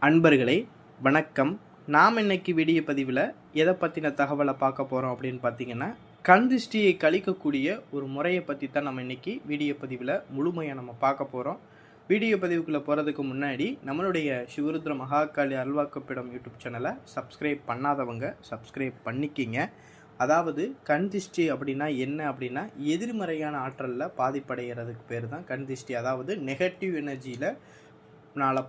அன்பர்களே வணக்கம். நாம் இன்னைக்கு வீடியோ பதிவில் எதை பற்றின தகவலை பார்க்க போகிறோம் அப்படின்னு பார்த்தீங்கன்னா, கண் திருஷ்டியை கழிக்கக்கூடிய ஒரு முறையை பற்றி தான் நம்ம இன்னைக்கு வீடியோ பதிவில் முழுமையாக நம்ம பார்க்க போகிறோம். வீடியோ பதிவுக்குள்ளே போகிறதுக்கு முன்னாடி நம்மளுடைய சிவருத்ர மகாகாளி அல்வாக்கப்பிடம் யூடியூப் சேனலை சப்ஸ்கிரைப் பண்ணாதவங்க சப்ஸ்கிரைப் பண்ணிக்கிங்க. அதாவது கண் திருஷ்டி அப்படின்னா என்ன அப்படின்னா, எதிர்மறையான ஆற்றலில் பாதிப்படைகிறதுக்கு பேர் தான் கண் திருஷ்டி. அதாவது நெகட்டிவ் எனர்ஜியில்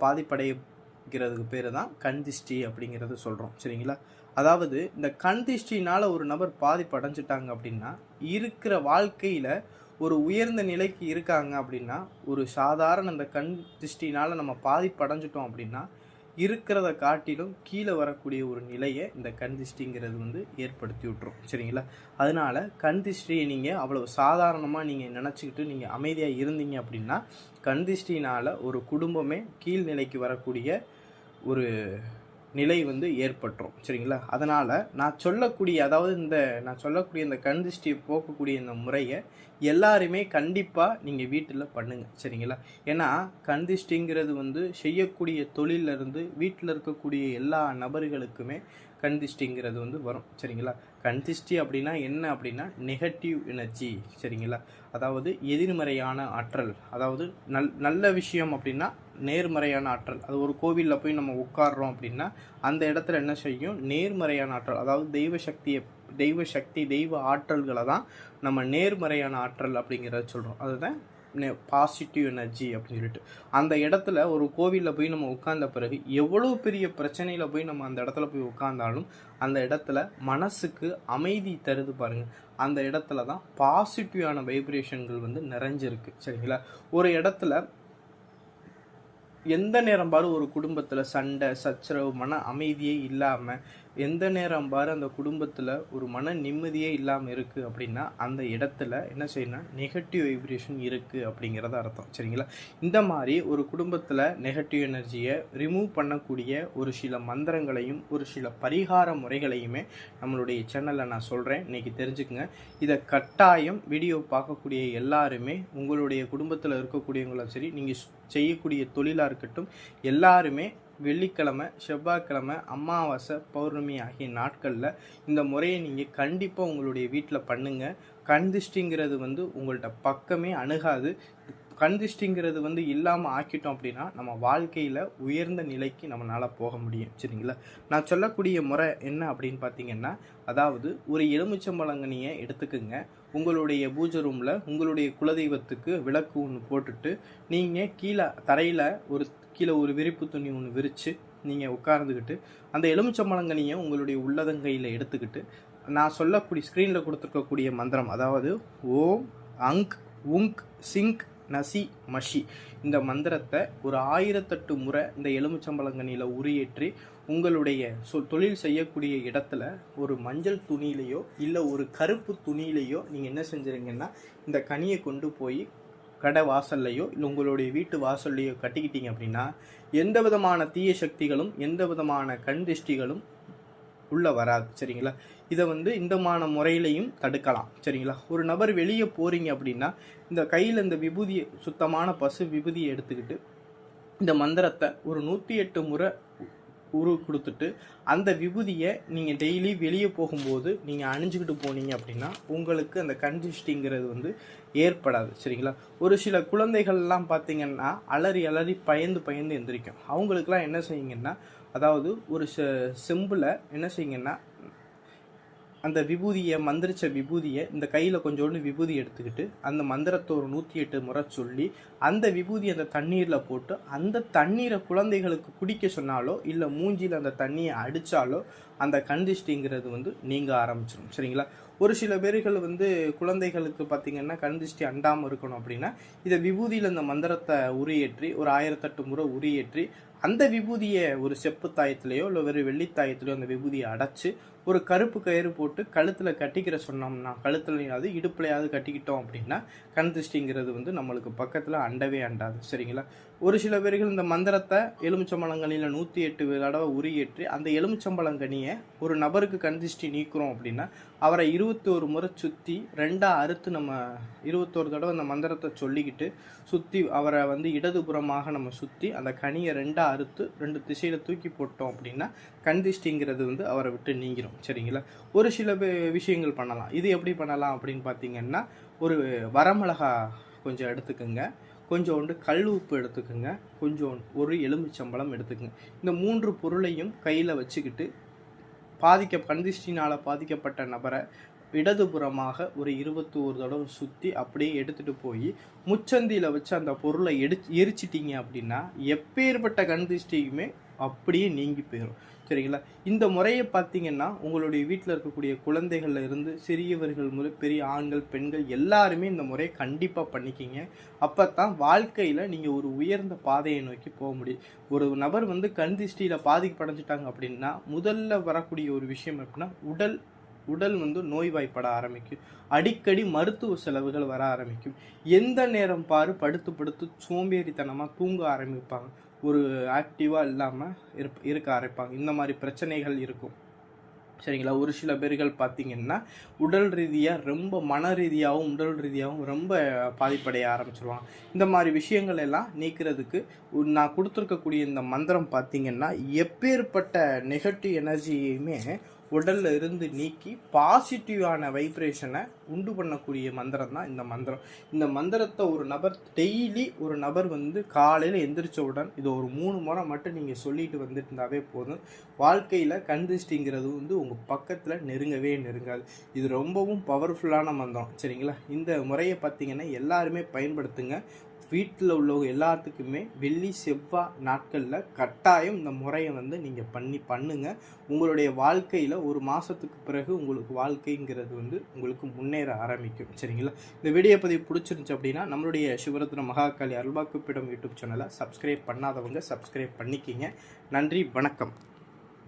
பாதிப்படைகிறதுக்கு பேர் தான் கண் திருஷ்டி அப்படிங்கிறது சொல்கிறோம். சரிங்களா? அதாவது இந்த கண் திருஷ்டினால் ஒரு நபர் பாதிப்படைஞ்சிட்டாங்க அப்படின்னா, இருக்கிற வாழ்க்கையில் ஒரு உயர்ந்த நிலைக்கு இருக்காங்க அப்படின்னா, ஒரு சாதாரண இந்த கண் திருஷ்டினால் நம்ம பாதிப்படைஞ்சிட்டோம் அப்படின்னா, இருக்கிறத காட்டிலும் கீழே வரக்கூடிய ஒரு நிலையை இந்த கண் திருஷ்டிங்கிறது ஏற்படுத்தி விட்டுரும். சரிங்களா? அதனால் கண் திருஷ்டியை நீங்கள் அவ்வளவு சாதாரணமாக நீங்கள் நினச்சிக்கிட்டு நீங்கள் அமைதியாக இருந்தீங்க அப்படின்னா, கண் திருஷ்டினால் ஒரு குடும்பமே கீழ்நிலைக்கு வரக்கூடிய ஒரு நிலை ஏற்பட்டுரும். சரிங்களா? அதனால் நான் சொல்லக்கூடிய இந்த கண் திருஷ்டியை போக்கக்கூடிய இந்த முறையை எல்லாருமே கண்டிப்பாக நீங்கள் வீட்டில் பண்ணுங்கள். சரிங்களா? ஏன்னா கண் திருஷ்டிங்கிறது செய்யக்கூடிய தொழிலிருந்து வீட்டில் இருக்கக்கூடிய எல்லா நபர்களுக்குமே கண் திருஷ்டிங்கிறது வரும். சரிங்களா? கண் திருஷ்டி அப்படின்னா என்ன அப்படின்னா, நெகட்டிவ் எனர்ஜி. சரிங்களா? அதாவது எதிர்மறையான ஆற்றல். அதாவது நல்ல விஷயம் அப்படின்னா நேர்மறையான ஆற்றல். அது ஒரு கோவிலில் போய் நம்ம உட்கார்றோம் அப்படின்னா அந்த இடத்துல என்ன செய்யும், நேர்மறையான ஆற்றல். அதாவது தெய்வ ஆற்றல்களை தான் நம்ம நேர்மறையான ஆற்றல் அப்படிங்கிறத சொல்கிறோம். அதுதான் பாசிட்டிவ் எனர்ஜி அப்படின்னு சொல்லிட்டு. அந்த இடத்துல ஒரு கோவிலில் போய் நம்ம உட்கார்ந்த பிறகு எவ்வளோ பெரிய பிரச்சனையில் போய் நம்ம அந்த இடத்துல போய் உட்கார்ந்தாலும் அந்த இடத்துல மனசுக்கு அமைதி தருது பாருங்கள். அந்த இடத்துல தான் பாசிட்டிவான வைப்ரேஷன்கள் நிறைஞ்சிருக்கு. சரிங்களா? ஒரு இடத்துல எந்த நேரம் பாரு ஒரு குடும்பத்தில் சண்டை சச்சரவு, மன அமைதியே இல்லாமல், எந்த நேரம் பாரு அந்த குடும்பத்தில் ஒரு மன நிம்மதியே இல்லாமல் இருக்குது அப்படின்னா அந்த இடத்துல என்ன செய்யணும், நெகட்டிவ் வைப்ரேஷன் இருக்குது அப்படிங்கிறத அர்த்தம். சரிங்களா? இந்த மாதிரி ஒரு குடும்பத்தில் நெகட்டிவ் எனர்ஜியை ரிமூவ் பண்ணக்கூடிய ஒரு சில மந்திரங்களையும் ஒரு சில பரிகார முறைகளையுமே நம்மளுடைய சேனலில் நான் சொல்கிறேன். இன்றைக்கி தெரிஞ்சுக்குங்க. இதை கட்டாயம் வீடியோ பார்க்கக்கூடிய எல்லாருமே, உங்களுடைய குடும்பத்தில் இருக்கக்கூடியவங்களும் சரி, நீங்கள் செய்யக்கூடிய தொழிலாக இருக்கட்டும், எல்லாருமே வெள்ளிக்கிழமை, செவ்வாய்க்கிழமை, அமாவாசை, பௌர்ணமி ஆகிய நாட்களில் இந்த முறையை நீங்கள் கண்டிப்பாக உங்களுடைய வீட்டில் பண்ணுங்கள். கண் திருஷ்டிங்கிறது உங்கள்கிட்ட பக்கமே அணுகாது. கண் திருஷ்டிங்கிறது இல்லாமல் ஆக்கிட்டோம் அப்படின்னா நம்ம வாழ்க்கையில் உயர்ந்த நிலைக்கு நம்மளால் போக முடியும். சரிங்களா? நான் சொல்லக்கூடிய முறை என்ன அப்படின்னு பார்த்தீங்கன்னா, அதாவது ஒரு எலுமிச்சம்பழங்கனியை எடுத்துக்குங்க. உங்களுடைய பூஜை ரூமில் உங்களுடைய குலதெய்வத்துக்கு விளக்கு ஒன்று போட்டுட்டு, நீங்கள் கீழே ஒரு விரிப்பு துணி ஒன்று விரித்து நீங்கள் உட்கார்ந்துக்கிட்டு அந்த எலுமிச்சம்பழங்கனியை உங்களுடைய உள்ளதங்கையில் எடுத்துக்கிட்டு, நான் சொல்லக்கூடிய ஸ்க்ரீனில் கொடுத்துருக்கக்கூடிய மந்திரம், அதாவது ஓம் அங்க் உங்க் சிங்க் நசி மஷி, இந்த மந்திரத்தை ஒரு 1008 முறை இந்த எலுமிச்சம்பழங்கனியில் உரியேற்றி உங்களுடைய தொழில் செய்யக்கூடிய இடத்துல ஒரு மஞ்சள் துணியிலையோ இல்லை ஒரு கருப்பு துணியிலையோ நீங்கள் என்ன செஞ்சுருங்கன்னா, இந்த கனியை கொண்டு போய் கடை வாசல்லையோ இல்லை உங்களுடைய வீட்டு வாசல்லையோ கட்டிக்கிட்டீங்க அப்படின்னா எந்த விதமான தீய சக்திகளும் எந்த விதமான கண் திருஷ்டிகளும் உள்ளே வராது. சரிங்களா? இதை இந்தமான முறையிலையும் தடுக்கலாம். சரிங்களா? ஒரு நபர் வெளியே போகிறீங்க அப்படின்னா இந்த கையில் இந்த விபூதியை, சுத்தமான பசு விபூதியை எடுத்துக்கிட்டு இந்த மந்திரத்தை ஒரு 108 முறை கொடுத்துட்டு அந்த விபூதியை நீங்கள் டெய்லி வெளியே போகும்போது நீங்கள் அணிஞ்சிக்கிட்டு போனீங்க அப்படின்னா உங்களுக்கு அந்த கண் திருஷ்டிங்கிறது ஏற்படாது. சரிங்களா? ஒரு சில குழந்தைகள்லாம் பார்த்தீங்கன்னா அலறி பயந்து எந்திரிக்கும். அவங்களுக்குலாம் என்ன செய்யுங்கன்னா, அதாவது ஒரு செம்பில் என்ன செய்யுங்கன்னா, அந்த மந்திரிச்ச விபூதியை இந்த கையில் கொஞ்சோண்டு விபூதி எடுத்துக்கிட்டு அந்த மந்திரத்தை ஒரு 108 முறை சொல்லி அந்த விபூதி அந்த தண்ணீரில் போட்டு அந்த தண்ணீரை குழந்தைகளுக்கு குடிக்க சொன்னாலோ இல்லை மூஞ்சியில் அந்த தண்ணியை அடித்தாலோ அந்த கண் திருஷ்டிங்கிறது நீங்க ஆரம்பிச்சிடும். சரிங்களா? ஒரு சில பேர்கள் குழந்தைகளுக்கு பார்த்திங்கன்னா கண் திருஷ்டி அண்டாமல் இருக்கணும் அப்படின்னா இதை விபூதியில் இந்த மந்திரத்தை உரியேற்றி ஒரு 1008 முறை உரியேற்றி அந்த விபூதியை ஒரு செப்பு தாயத்திலேயோ இல்லை வெறும் வெள்ளித்தாயத்திலேயோ அந்த விபூதியை அடைச்சி ஒரு கருப்பு கயிறு போட்டு கழுத்தில் கட்டிக்கிற சொன்னோம்னா, கழுத்துலையாவது இடுப்புலையாவது கட்டிக்கிட்டோம் அப்படின்னா கண் திருஷ்டிங்கிறது வந்து நம்மளுக்கு பக்கத்தில் அண்டவே அண்டாது. சரிங்களா? ஒரு சில பேர்கள் இந்த மந்திரத்தை எலுமிச்சம்பழங்கனியில் 108 தடவை உரியேற்றி அந்த எலுமிச்சம்பழங்கனியை ஒரு நபருக்கு கண் திருஷ்டி நீக்கிறோம் அப்படின்னா அவரை 21 முறை சுற்றி 2 அறுத்து நம்ம 21 தடவை அந்த மந்திரத்தை சொல்லிக்கிட்டு சுற்றி அவரை வந்து இடதுபுறமாக நம்ம சுற்றி அந்த கனியை 2 அறுத்து 2 திசையில் தூக்கி போட்டோம் அப்படின்னா கண் திருஷ்டிங்கிறது வந்து அவரை விட்டு நீங்கிரும். சரிங்களா? ஒரு சில விஷயங்கள் பண்ணலாம். இது எப்படி பண்ணலாம் அப்படின்னு பார்த்தீங்கன்னா, ஒரு வரமிளகா கொஞ்சம் எடுத்துக்கோங்க, கொஞ்சோண்டு கல் உப்பு எடுத்துக்கோங்க, கொஞ்சம் ஒரு எலுமிச்சம்பழம் எடுத்துக்கோங்க. இந்த 3 பொருளையும் கையில் வச்சுக்கிட்டு கண் திருஷ்டினால் பாதிக்கப்பட்ட நபரை இடதுபுறமாக ஒரு 21 தடவை சுற்றி அப்படியே எடுத்துகிட்டு போய் முச்சந்தியில் வச்சு அந்த பொருளை எரிச்சிட்டிங்க அப்படின்னா எப்பேற்பட்ட கண் திருஷ்டியுமே அப்படியே நீங்கி போயிடும். சரிங்களா? இந்த முறையை பார்த்தீங்கன்னா உங்களுடைய வீட்டில் இருக்கக்கூடிய குழந்தைகள்ல இருந்து சிறியவர்கள் முதல் பெரிய ஆண்கள் பெண்கள் எல்லாருமே இந்த முறையை கண்டிப்பாக பண்ணிக்கிங்க. அப்போ தான் வாழ்க்கையில் நீங்கள் ஒரு உயர்ந்த பாதையை நோக்கி போக முடியும். ஒரு நபர் வந்து கண் திருஷ்டியில் பாதிக்கப்படைஞ்சிட்டாங்க அப்படின்னா முதல்ல வரக்கூடிய ஒரு விஷயம் எப்படின்னா உடல் வந்து நோய்வாய்ப்பட ஆரம்பிக்கும். அடிக்கடி மருத்துவ செலவுகள் வர ஆரம்பிக்கும். எந்த நேரம் பாரு படுத்து சோம்பேறித்தனமாக தூங்க ஆரம்பிப்பாங்க. ஒரு ஆக்டிவாக இல்லாமல் இருக்க ஆரம்பிப்பாங்க. இந்த மாதிரி பிரச்சனைகள் இருக்கும். சரிங்களா? ஒரு சில பேர்கள் பார்த்திங்கன்னா உடல் ரீதியாக ரொம்ப மன ரீதியாகவும் உடல் ரீதியாகவும் ரொம்ப பாதிப்படைய ஆரம்பிச்சிருவாங்க. இந்த மாதிரி விஷயங்கள் எல்லாம் நீக்கிறதுக்கு நான் கொடுத்துருக்கக்கூடிய இந்த மந்திரம் பார்த்திங்கன்னா எப்பேற்பட்ட நெகட்டிவ் எனர்ஜியுமே உடலில் இருந்து நீக்கி பாசிட்டிவான வைப்ரேஷனை உண்டு பண்ணக்கூடிய மந்திரம் தான் இந்த மந்திரம். இந்த மந்திரத்தை ஒரு நபர் வந்து காலையில் எந்திரிச்சவுடன் இதை ஒரு 3 முறை மட்டும் நீங்கள் சொல்லிட்டு வந்துட்டு இருந்தாவே போதும். வாழ்க்கையில் கண் திருஷ்டிங்கிறது வந்து உங்கள் பக்கத்தில் நெருங்காது. இது ரொம்பவும் பவர்ஃபுல்லான மந்திரம். சரிங்களா? இந்த முறையை பார்த்தீங்கன்னா எல்லாருமே பயன்படுத்துங்க. வீட்டில் உள்ளவங்க எல்லாத்துக்குமே வெள்ளி செவ்வாய் நாட்களில் கட்டாயம் இந்த முறையை வந்து நீங்கள் பண்ணுங்க. உங்களுடைய வாழ்க்கையில் ஒரு மாதத்துக்கு பிறகு உங்களுக்கு வாழ்க்கைங்கிறது வந்து உங்களுக்கு முன்னேற ஆரம்பிக்கும். சரிங்களா? இந்த வீடியோ பதிவு பிடிச்சிருந்துச்சு அப்படின்னா நம்மளுடைய சிவரத்ன மகாகாளி அருள்வாக்குப்பிடம் யூடியூப் சேனலை சப்ஸ்கிரைப் பண்ணாதவங்க சப்ஸ்கிரைப் பண்ணிக்கிங்க. நன்றி, வணக்கம்.